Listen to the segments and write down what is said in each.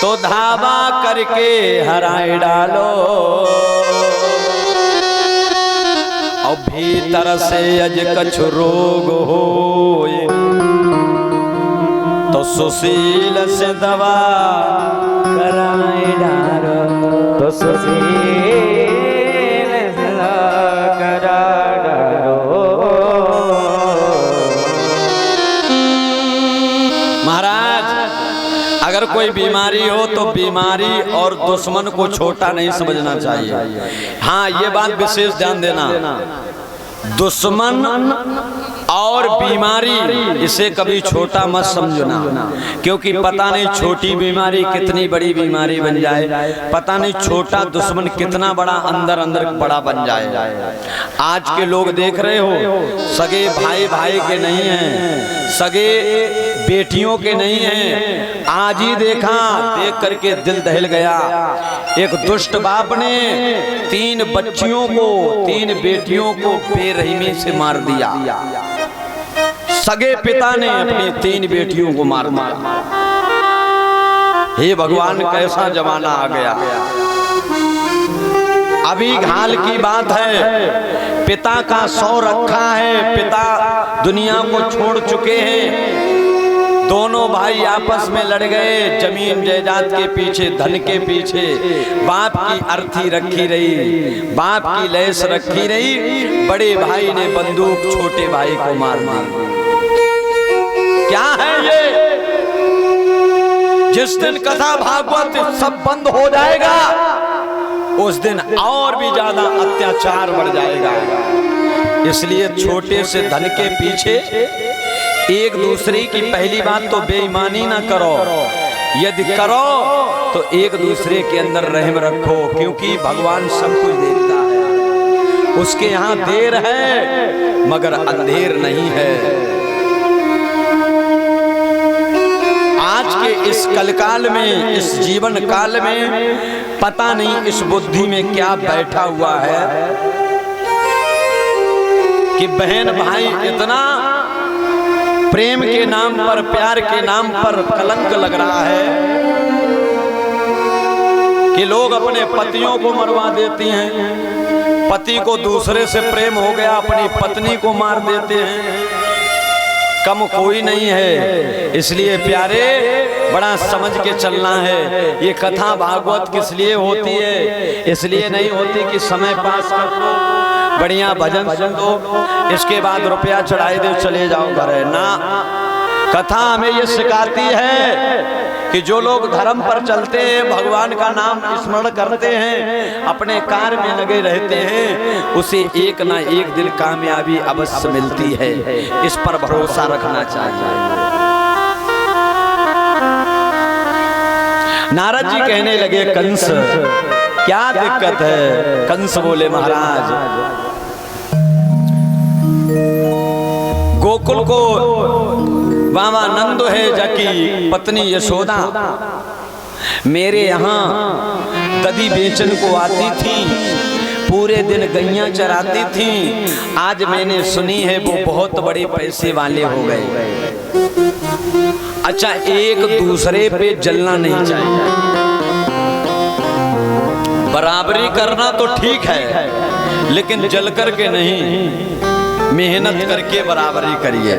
तो धावा करके हराए डालो और भीतर से अज कछु रोग हो तो सुशील से दवा कराए डालो तो सुशील से करा डालो। महाराज अगर कोई बीमारी हो तो बीमारी और दुश्मन को छोटा नहीं समझना चाहिए। हाँ ये बात विशेष ध्यान देना, दुश्मन और बीमारी इसे कभी छोटा मत समझना, क्योंकि पता नहीं छोटी बीमारी कितनी बड़ी बीमारी बन जाए, पता नहीं छोटा दुश्मन कितना बड़ा अंदर अंदर बड़ा बन जाए। आज के लोग देख रहे हो सगे भाई भाई के नहीं हैं, सगे बेटियों के नहीं हैं। आज ही देखा, देख करके दिल दहल गया। एक दुष्ट बाप ने 3 बच्चियों को 3 बेटियों को बेरहमी से मार दिया। सगे पिता ने अपनी 3 बेटियों को मार दिया। हे भगवान कैसा जमाना आ गया। अभी हाल की बात है, पिता का 100 रखा है, पिता दुनिया को छोड़ चुके हैं। दोनों भाई आपस में लड़ गए जमीन जायदाद के पीछे, धन के पीछे। बाप की अर्थी रखी रही, बाप की लेस रखी रही। बड़े भाई ने बंदूक छोटे भाई को मार दी। क्या है ये? जिस दिन कथा भागवत सब बंद हो जाएगा उस दिन और भी ज्यादा अत्याचार बढ़ जाएगा। इसलिए छोटे से धन के पीछे एक दूसरे की, पहली बात तो बेईमानी ना करो, यदि करो तो एक दूसरे के अंदर रहम रखो, क्योंकि भगवान सब कुछ देखता है। उसके यहाँ देर है मगर अंधेर नहीं है। आज के इस कलकाल में, इस जीवन काल में पता नहीं इस बुद्धि में क्या बैठा हुआ है कि बहन भाई इतना प्रेम के नाम पर, प्यार के नाम पर कलंक लग रहा है कि लोग अपने पतियों को मरवा देती हैं। पति को दूसरे से प्रेम हो गया, अपनी पत्नी को मार देते हैं। कम कोई नहीं है। इसलिए प्यारे बड़ा समझ के चलना है। ये कथा भागवत किस लिए होती है? इसलिए नहीं होती कि समय पास कर दो, बढ़िया भजन सुन दो, इसके बाद रुपया चढ़ाई दो, चले जाओ घर। ना, कथा हमें ये सिखाती है कि जो लोग धर्म पर चलते हैं, भगवान का नाम स्मरण करते हैं, अपने कार्य में लगे रहते हैं, उसे एक ना एक दिन कामयाबी अवश्य मिलती है। इस पर भरोसा रखना चाहिए। नारद जी कहने लगे, कंस क्या दिक्कत है? कंस बोले, महाराज गोकुल को बाबा नंद है जाकी पत्नी यशोदा मेरे यहाँ दधी बेचन को आती थी, पूरे दिन गैया चराती थी। आज मैंने सुनी है वो बहुत बड़े पैसे वाले हो गए। अच्छा, एक दूसरे पे जलना नहीं चाहिए, बराबरी करना तो ठीक है, लेकिन जल करके नहीं, मेहनत करके बराबरी करिए।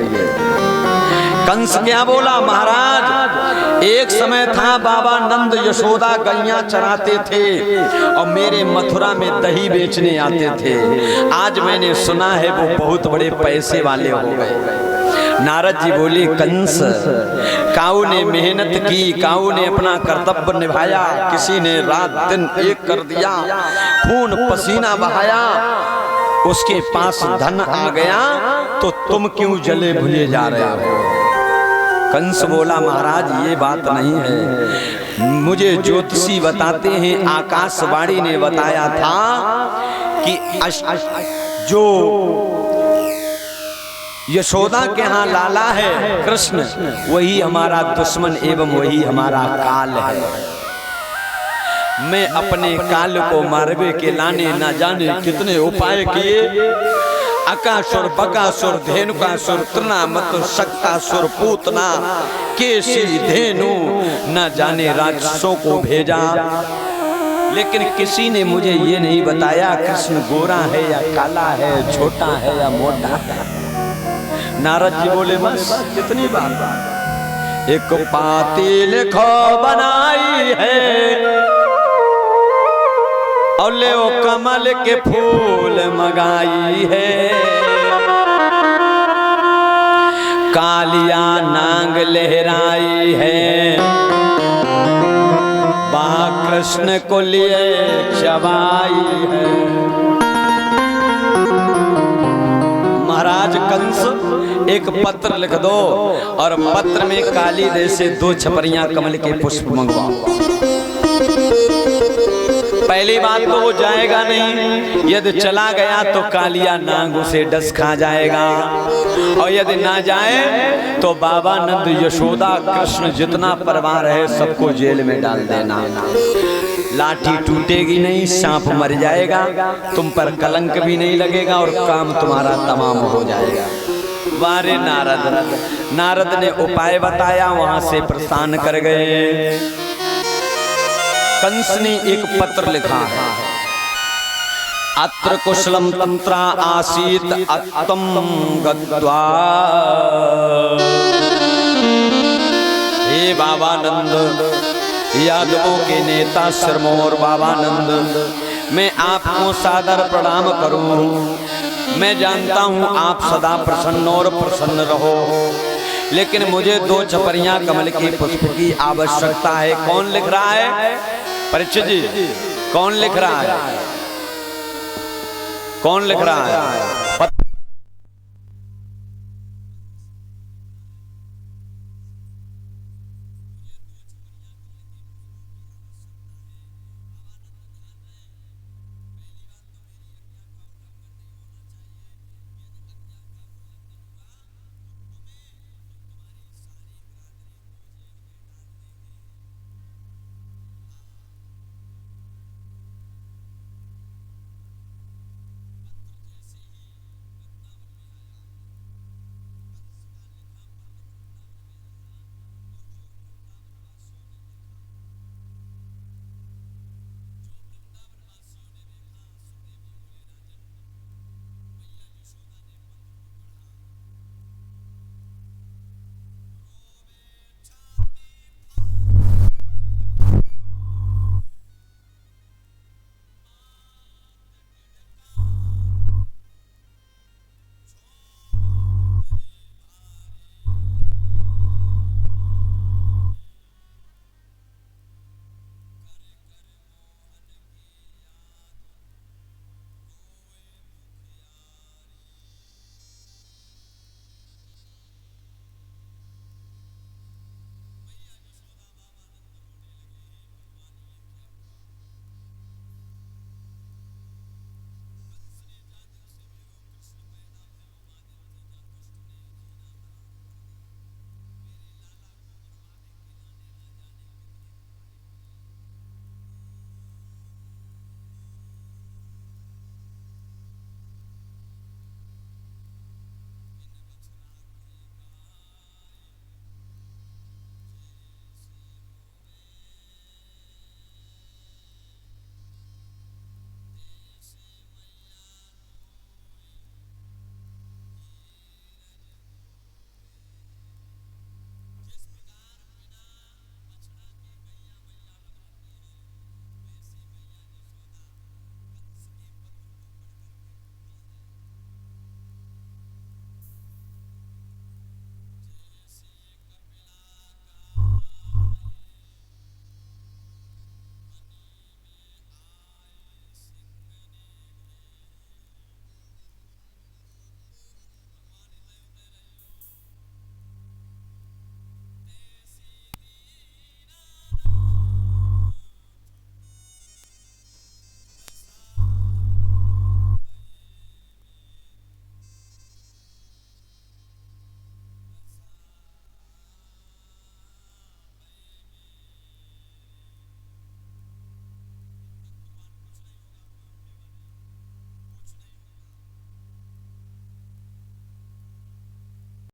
कंस क्या बोला? महाराज एक समय था बाबा नंद यशोदा गैया चराते थे और मेरे मथुरा में दही बेचने आते थे। आज मैंने सुना है वो बहुत बड़े पैसे वाले हो गए। नारद जी बोले, कंस काऊ ने मेहनत की, काऊ ने अपना कर्तव्य निभाया, किसी ने रात दिन एक कर दिया, खून पसीना बहाया, उसके पास धन आ गया, तो तुम क्यों जले भुले जा रहे हो? कंस बोला, महाराज ये बात नहीं है, मुझे ज्योतिषी बताते हैं, आकाशवाणी ने बताया था कि जो यशोदा के यहाँ लाला है कृष्ण, वही हमारा दुश्मन एवं वही हमारा काल है। मैं अपने काल को मारवे के लाने ना जाने कितने उपाय किए, अकासुर, बकासुर, धेनुकासुर, तृणामत, शक्तासुर, पूतना, केसी, धेनु, न जाने राक्षसों को भेजा। लेकिन किसी ने मुझे ये नहीं बताया कृष्ण गोरा है या काला है, छोटा है या मोटा है। नारद जी बोले बस कितनी बात। एक पाती लिखो बनाई है और ले ओ कमल के फूल मंगाई है। कालिया नांग लहराई है, वहाँ कृष्ण को लिए चबाई है। महाराज कंस एक पत्र लिख दो और पत्र में काली दे से 2 छपरियां कमल के पुष्प मंगवाओ। पहली बात तो वो जाएगा नहीं, यदि चला गया तो कालिया नांग उसे डस खा जाएगा, और यदि ना जाए तो बाबा नंद, यशोदा, कृष्ण जितना परिवार है सबको जेल में डाल देना। लाठी टूटेगी नहीं, सांप मर जाएगा, तुम पर कलंक भी नहीं लगेगा और काम तुम्हारा तमाम हो जाएगा। वारे नारद, नारद ने उपाय बताया, वहां से प्रस्थान कर गए। कंस ने एक पत्र लिखा है, अत्र कुशलम तंत्रा आसीत अत्तम गत्वा। हे बाबानंद, यादवों के नेता सिरमौर बाबानंद, मैं आपको सादर प्रणाम करूं। मैं जानता हूं आप सदा प्रसन्न और प्रसन्न रहो, लेकिन मुझे 2 छपरियां कमल के पुष्प की आवश्यकता है। कौन लिख रहा है? परीक्षित जी, कौन लिख रहा है? कौन लिख रहा है?